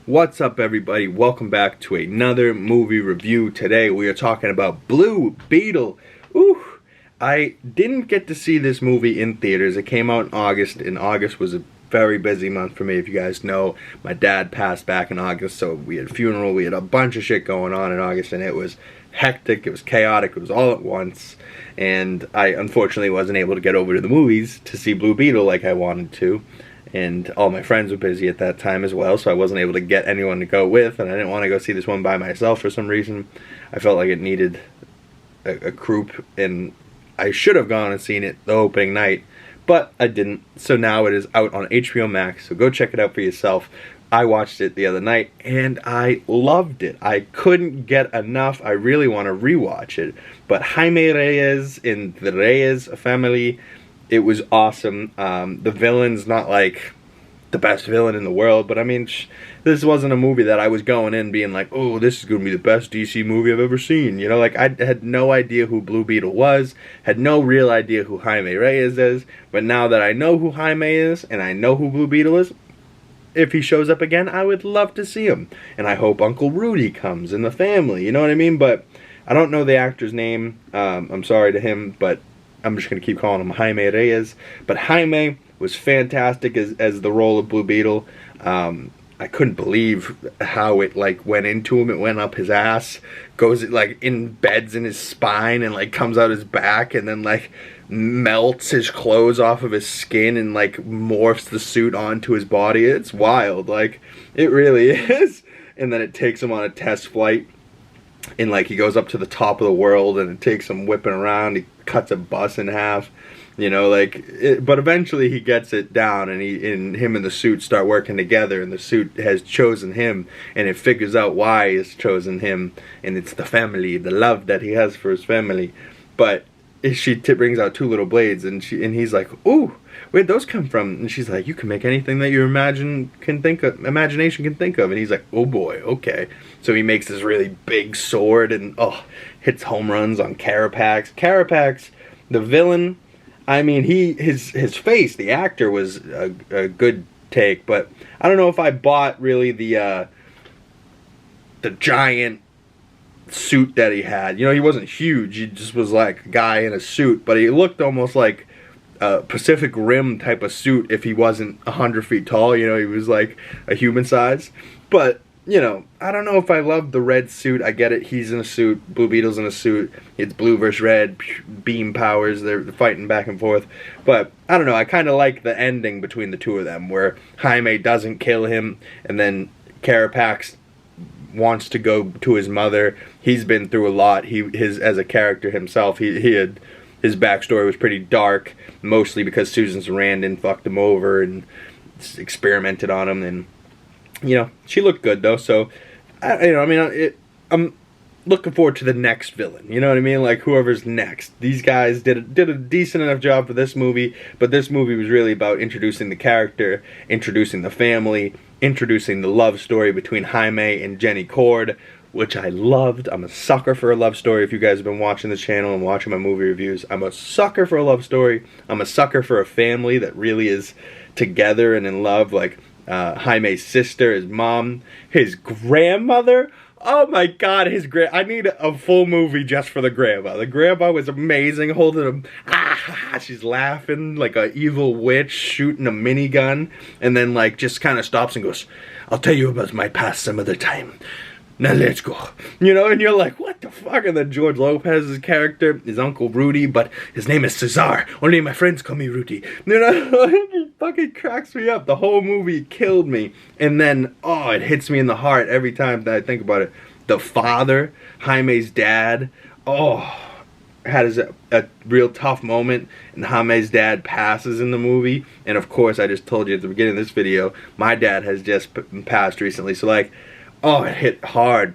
What's up, everybody? Welcome back to another movie review. Today we are talking about Blue Beetle. Ooh, I didn't get to see this movie in theaters. It came out in August, and August was a very busy month for me. If you guys know, my dad passed back in August, so we had a funeral, we had a bunch of shit going on in August, and it was hectic, it was chaotic, it was all at once, and I unfortunately wasn't able to get over to the movies to see Blue Beetle like I wanted to. And all my friends were busy at that time as well, so I wasn't able to get anyone to go with, and I didn't want to go see this one by myself for some reason. I felt like it needed a group, and I should have gone and seen it the opening night, but I didn't. So now it is out on HBO Max, so go check it out for yourself. I watched it the other night, and I loved it. I couldn't get enough. I really want to rewatch it. But Jaime Reyes in the Reyes family, it was awesome. The villain's not like the best villain in the world, but I mean, this wasn't a movie that I was going in being like, oh, this is going to be the best DC movie I've ever seen. You know, like, I had no idea who Blue Beetle was, had no real idea who Jaime Reyes is, but now that I know who Jaime is, and I know who Blue Beetle is, if he shows up again, I would love to see him. And I hope Uncle Rudy comes in the family, you know what I mean? But I don't know the actor's name. I'm sorry to him, but I'm just going to keep calling him Jaime Reyes. But Jaime was fantastic as the role of Blue Beetle. I couldn't believe how it like went into him. It went up his ass, goes like embeds in his spine, and like comes out his back, and then like melts his clothes off of his skin and like morphs the suit onto his body. It's wild, like it really is. And then it takes him on a test flight, and like he goes up to the top of the world, and it takes him whipping around. He cuts a bus in half, you know, like but eventually he gets it down, and him and the suit start working together, and the suit has chosen him, and it figures out why it's chosen him, and it's the family, the love that he has for his family. But she brings out two little blades, and he's like, ooh, where'd those come from? And she's like, you can make anything that your imagination can think of. And he's like, oh boy, okay. So he makes this really big sword, and hits home runs on Carapax. Carapax, the villain, I mean, his face, the actor, was a good take, but I don't know if I bought really the giant suit that he had. You know, he wasn't huge, he just was like a guy in a suit, but he looked almost like a Pacific Rim type of suit if he wasn't 100 feet tall. You know, he was like a human size. But, you know, I don't know if I love the red suit. I get it, he's in a suit, Blue Beetle's in a suit, it's blue versus red, beam powers, they're fighting back and forth. But I don't know, I kind of like the ending between the two of them, where Jaime doesn't kill him, and then Carapax wants to go to his mother. He's been through a lot. As a character himself, his backstory was pretty dark, mostly because Susan Sarandon fucked him over and experimented on him, and you know, she looked good though. So I'm looking forward to the next villain. You know what I mean? Like whoever's next. These guys did a decent enough job for this movie, but this movie was really about introducing the character, introducing the family, introducing the love story between Jaime and Jenny Cord, which I loved. I'm a sucker for a love story. If you guys have been watching the channel and watching my movie reviews, I'm a sucker for a love story. I'm a sucker for a family that really is together and in love, like Jaime's sister, his mom, his grandmother. Oh my god, I need a full movie just for the grandma. The grandma was amazing, holding him, she's laughing like an evil witch, shooting a minigun, and then like just kind of stops and goes, I'll tell you about my past some other time. Now let's go. You know, and you're like, what the fuck? And then George Lopez's character is Uncle Rudy, but his name is Cesar. Only my friends call me Rudy. You know, he fucking cracks me up. The whole movie killed me. And then, it hits me in the heart every time that I think about it. The father, Jaime's dad, had a real tough moment, and Jaime's dad passes in the movie. And of course, I just told you at the beginning of this video, my dad has just passed recently. So like, it hit hard.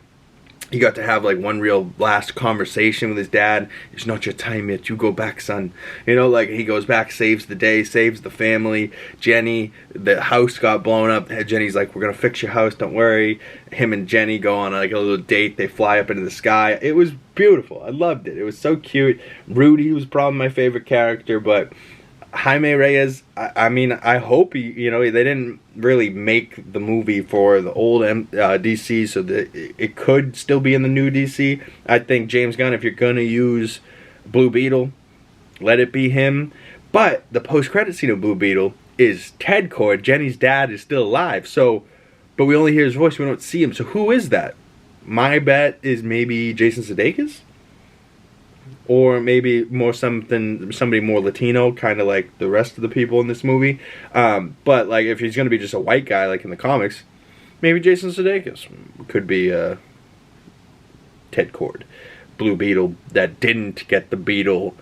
He got to have like one real last conversation with his dad. It's not your time yet, you go back, son. You know, like he goes back, saves the day, saves the family. Jenny, the house got blown up. Jenny's like, we're gonna fix your house, don't worry. Him and Jenny go on like a little date. They fly up into the sky. It was beautiful. I loved it. It was so cute. Rudy was probably my favorite character, but Jaime Reyes, I mean, I hope you know, they didn't really make the movie for the old DC, so that it could still be in the new DC. I think James Gunn, if you're gonna use Blue Beetle, let it be him. But the post-credit scene of Blue Beetle is Ted Kord. Jenny's dad is still alive, so, but we only hear his voice, we don't see him. So who is that? My bet is maybe Jason Sudeikis, or maybe somebody more Latino, kind of like the rest of the people in this movie. But like, if he's gonna be just a white guy like in the comics, maybe Jason Sudeikis could be Ted Kord, Blue Beetle that didn't get the beetle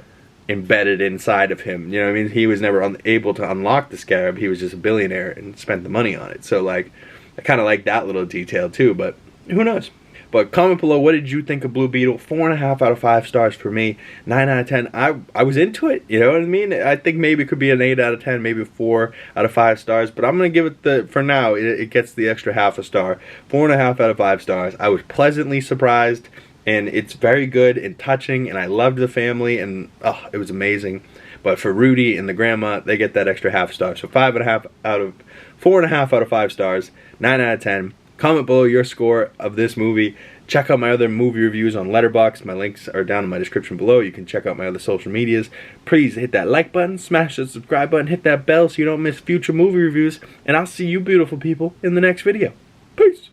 embedded inside of him. You know what I mean? He was never able to unlock the scarab. He was just a billionaire and spent the money on it. So like, I kind of like that little detail too, but who knows? But comment below, what did you think of Blue Beetle? 4.5 out of 5 stars for me. 9 out of 10. I was into it, you know what I mean? I think maybe it could be an 8 out of 10, maybe 4 out of 5 stars. But I'm going to give it for now, it gets the extra half a star. 4.5 out of 5 stars. I was pleasantly surprised, and it's very good and touching, and I loved the family, and oh, it was amazing. But for Rudy and the grandma, they get that extra half star. So 4.5 out of 5 stars. 9 out of 10. Comment below your score of this movie. Check out my other movie reviews on Letterboxd. My links are down in my description below. You can check out my other social medias. Please hit that like button, smash the subscribe button, hit that bell so you don't miss future movie reviews. And I'll see you beautiful people in the next video.